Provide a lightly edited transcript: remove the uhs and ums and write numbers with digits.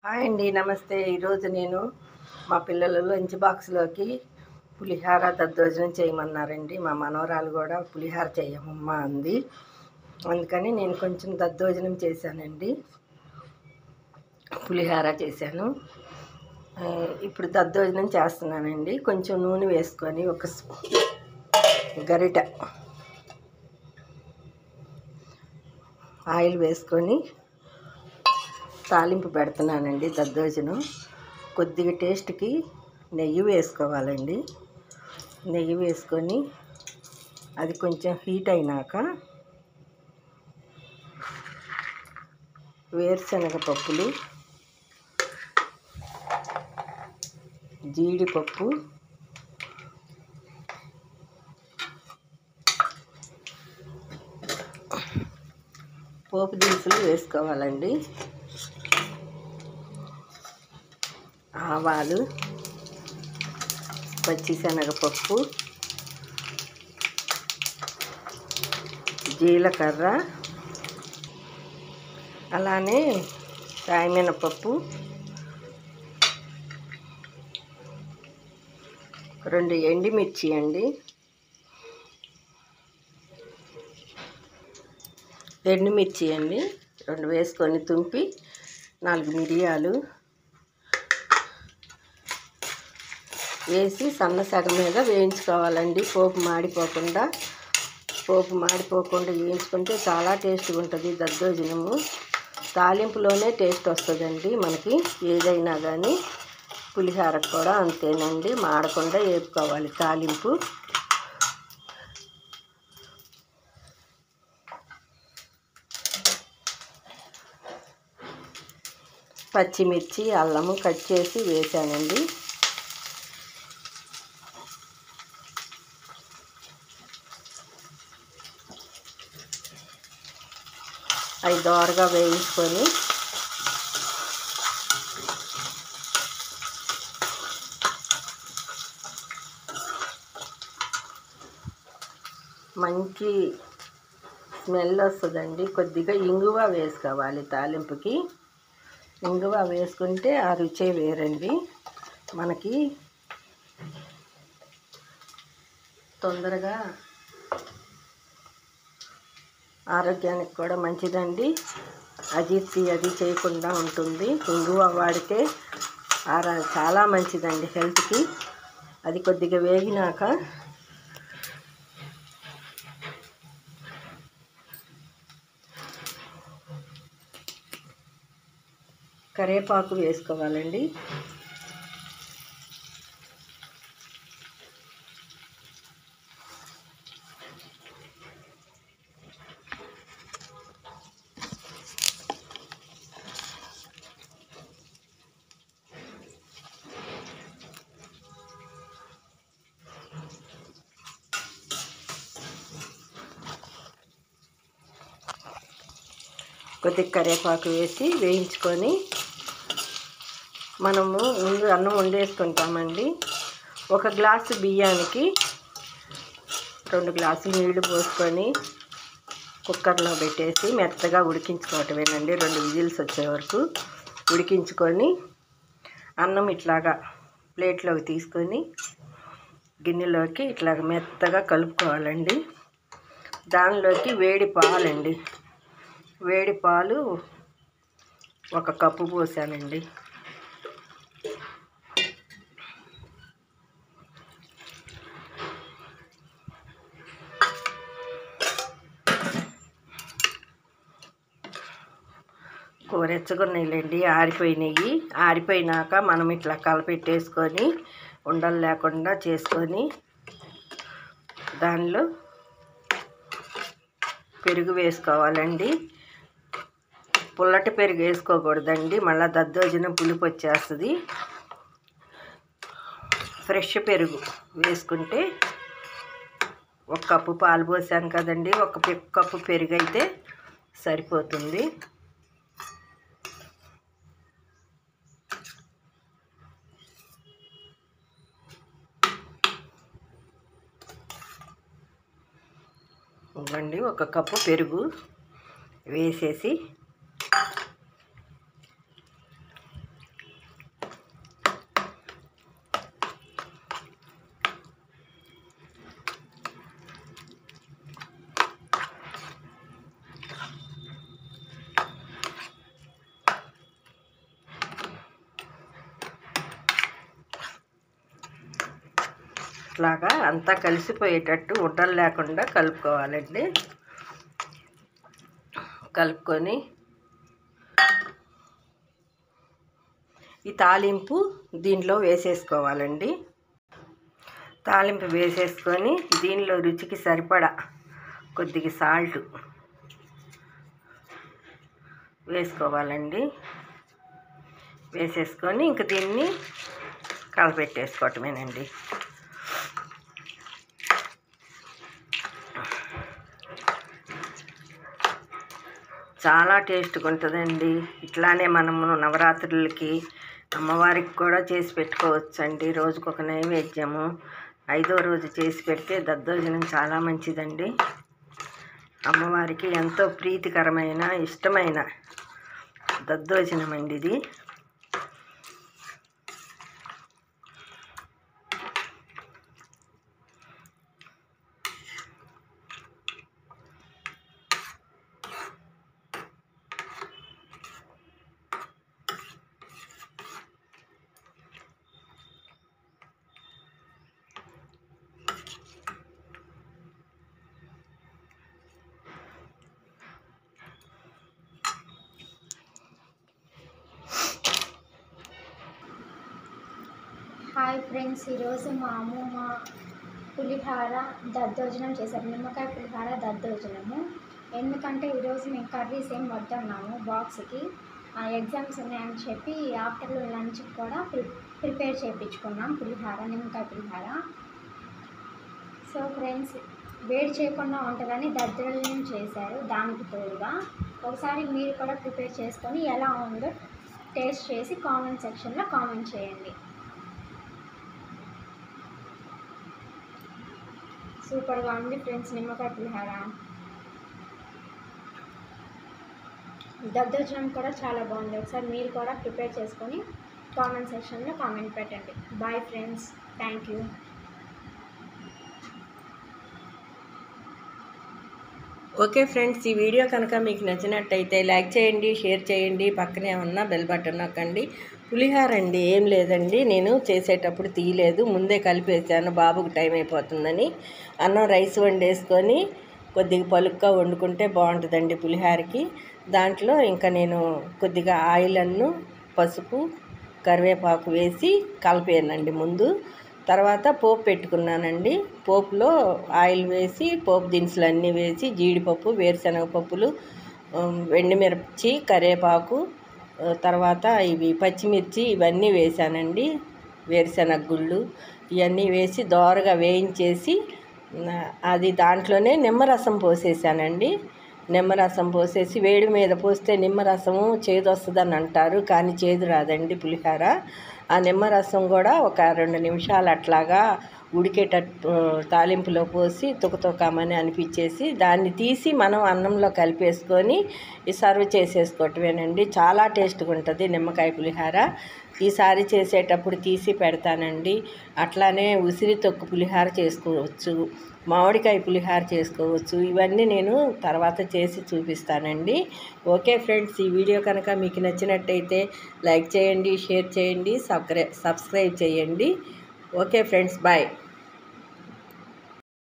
Hi అండి, నమస్తే. ఈరోజు నేను మా పిల్లలు లంచ్ బాక్స్లోకి పులిహార దద్దోజనం చేయమన్నారండి. మా మనవరాలు కూడా పులిహార చేయమమ్మా అంది. అందుకని నేను కొంచెం దద్దోజనం చేశానండి, పులిహార చేశాను. ఇప్పుడు దద్దోజనం చేస్తున్నానండి. కొంచెం నూనె వేసుకొని ఒక గరిట ఆయిల్ వేసుకొని తాలింపు పెడుతున్నానండి. దద్దోజనం కొద్దిగా టేస్ట్కి నెయ్యి వేసుకోవాలండి. నెయ్యి వేసుకొని అది కొంచెం హీట్ అయినాక వేరుశనగ పప్పులు, జీడిపప్పు, పోపు దినుసులు వేసుకోవాలండి. ఆవాలు, పచ్చిశనగపప్పు, జీలకర్ర, అలానే సాయమినపప్పు, 2 ఎండుమిర్చి అండి. ఎండుమిర్చి అండి 2 వేసుకొని తుంపి 4 మిరియాలు వేసి సన్న సగ మీద వేయించుకోవాలండి. పోపు మాడిపోకుండా వేయించుకుంటే చాలా టేస్ట్గా ఉంటుంది దద్దోజనము. తాలింపులోనే టేస్ట్ వస్తుందండి మనకి, ఏదైనా కానీ. పులిహారకు కూడా అంతేనండి, మాడకుండా వేపుకోవాలి తాలింపు. పచ్చిమిర్చి, అల్లము కట్ చేసి వేసానండి. అవి దోరగా వేయించుకొని మంచి స్మెల్ వస్తుందండి. కొద్దిగా ఇంగువ వేసుకోవాలి తాలింపుకి. ఇంగువ వేసుకుంటే ఆ రుచే వేరండి. మనకి తొందరగా ఆరోగ్యానికి కూడా మంచిదండి. అజీర్తి అది చేయకుండా ఉంటుంది. ఇంగువ వాడితే చాలా మంచిదండి హెల్త్కి. అది కొద్దిగా వేగినాక కరివేపాకు వేసుకోవాలండి. కొద్దిగా కరివేపాకు వేసి వేయించుకొని మనము ముందు అన్నం వండేసుకుంటామండి. 1 గ్లాసు బియ్యానికి 2 గ్లాసులు నీళ్లు పోసుకొని కుక్కర్లో పెట్టేసి మెత్తగా ఉడికించుకోవటమేనండి. 2 విజిల్స్ వచ్చే వరకు ఉడికించుకొని అన్నం ఇట్లాగా ప్లేట్లోకి తీసుకొని గిన్నెలోకి ఇట్లాగ మెత్తగా కలుపుకోవాలండి. దానిలోకి వేడి పాలండి. వేడి పాలు 1 కప్పు పోసానండి. కూరెచ్చగున్నాయిలేండి, ఆరిపోయినాయి. ఆరిపోయినాక మనం ఇట్లా కలపెట్టేసుకొని ఉండలు లేకుండా చేసుకొని దానిలో పెరుగు వేసుకోవాలండి. పుల్లటి పెరుగు వేసుకోకూడదండి, మళ్ళీ దద్దోజనం పులుపు వచ్చేస్తుంది. ఫ్రెష్ పెరుగు వేసుకుంటే 1 కప్పు పాలు పోసాను కదండి, 1 కప్పు పెరుగు అయితే సరిపోతుంది. ఇవ్వండి 1 కప్పు పెరుగు వేసేసి పేస్ట్ లాగా అంతా కలిసిపోయేటట్టు ఉండలు లేకుండా కలుపుకోవాలండి. కలుపుకొని ఈ తాలింపు దీనిలో వేసేసుకోవాలండి. తాలింపు వేసేసుకొని దీనిలో రుచికి సరిపడా కొద్దిగా సాల్ట్ వేసుకోవాలండి. వేసేసుకొని ఇంక దీన్ని కలపెట్టేసుకోవటమేనండి. చాలా టేస్ట్గా ఉంటుందండి. ఇట్లానే మనము నవరాత్రులకి అమ్మవారికి కూడా చేసి పెట్టుకోవచ్చండి. రోజుకొక నైవేద్యము. 5వ రోజు చేసి పెడితే దద్దోజనం చాలా మంచిదండి. అమ్మవారికి ఎంతో ప్రీతికరమైన ఇష్టమైన దద్దోజనం అండి ఇది. హాయ్ ఫ్రెండ్స్, ఈరోజు మా అమ్మమ్మ పులిహార దద్దోజనం చేశారు. నిమ్మకాయ పులిహార దద్దోజనము. ఎందుకంటే ఈరోజు మేము కర్రీస్ ఏం వద్దన్నాము. బాక్స్కి ఎగ్జామ్స్ ఉన్నాయని చెప్పి ఆఫ్టర్నూన్ లంచ్కి కూడా ప్రిపేర్ చేయించుకున్నాం పులిహార, నిమ్మకాయ పులిహార. సో ఫ్రెండ్స్, వేడి చేయకుండా ఉంటుందని దద్దోజనం చేశారు. దానికి తోడుగా ఒకసారి మీరు కూడా ప్రిపేర్ చేసుకొని ఎలా ఉందో టేస్ట్ చేసి కామెంట్ సెక్షన్లో కామెంట్ చేయండి. సూపర్గా ఉంది ఫ్రెండ్స్ నిమ్మకాయ పులిహార. దద్దోజనం కూడా చాలా బాగుంది. ఒకసారి మీరు కూడా ప్రిపేర్ చేసుకొని కామెంట్ సెక్షన్లో కామెంట్ పెట్టండి. Bye friends, thank you. Okay friends, ఈ వీడియో కనుక మీకు నచ్చినట్టయితే లైక్ చేయండి, షేర్ చేయండి, పక్కనే ఉన్న బెల్ బటన్ నొక్కండి. పులిహార అండి, ఏం లేదండి, నేను చేసేటప్పుడు తీయలేదు, ముందే కలిపేసాను బాబుకి టైం అయిపోతుందని. అన్నం రైస్ వండేసుకొని కొద్దిగా పలుగ్గా వండుకుంటే బాగుంటుందండి పులిహారకి. దాంట్లో ఇంకా నేను కొద్దిగా ఆయిల్ పసుపు కరివేపాకు వేసి కలిపానండి ముందు. తర్వాత పోపు పెట్టుకున్నానండి. పోపులో ఆయిల్ వేసి పోపు దినుసులు అన్నీ వేసి జీడిపప్పు, వేరుశనగ పప్పులు, ఎండుమిర్చి, కరివేపాకు, తర్వాత ఇవి పచ్చిమిర్చి ఇవన్నీ వేసానండి. వేరుశనగ గుళ్ళు ఇవన్నీ వేసి దోరగా వేయించేసి అది దాంట్లోనే నిమ్మరసం పోసేసానండి. నిమ్మరసం పోసేసి వేడి మీద పోస్తే నిమ్మరసము చేదు వస్తుందని అంటారు, కానీ చేదు రాదండి పులిహార. ఆ నిమ్మరసం కూడా ఒక 2 నిమిషాలు అట్లాగా ఉడికేటట్టు తాలింపులో పోసి తుకతుకమని అనిపించేసి దాన్ని తీసి మనం అన్నంలో కలిపేసుకొని సర్వ్ చేసేసుకోవటమేనండి. చాలా టేస్ట్గా ఉంటుంది నిమ్మకాయ పులిహార. ఈసారి చేసేటప్పుడు తీసి పెడతానండి. అట్లానే ఉసిరి తొక్కు పులిహార చేసుకోవచ్చు, మామిడికాయ పులిహార చేసుకోవచ్చు. ఇవన్నీ నేను తర్వాత చేసి చూపిస్తానండి. ఓకే ఫ్రెండ్స్, ఈ వీడియో కనుక మీకు నచ్చినట్టయితే లైక్ చేయండి, షేర్ చేయండి, సబ్స్క్రైబ్ చేయండి. Okay friends, bye.